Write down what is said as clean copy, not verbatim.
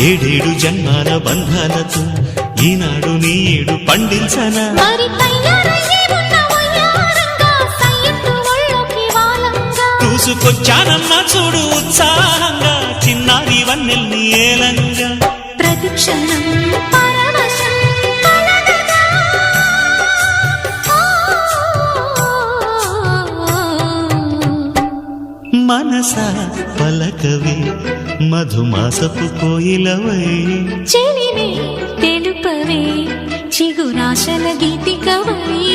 ఏడేడు జన్మాల బంధాలతో ఈనాడు నీ ఏడు పండించనా చూసుకొచ్చానమ్మా చూడు ఉత్సాహంగా చిన్నారి వన్నెల్ని ఏలంగా ప్రతిక్షణం మనసా పలకవే మధుమాసపు కోయిలవై చెలివే తెలుపవే చిగురాశల గీతికవై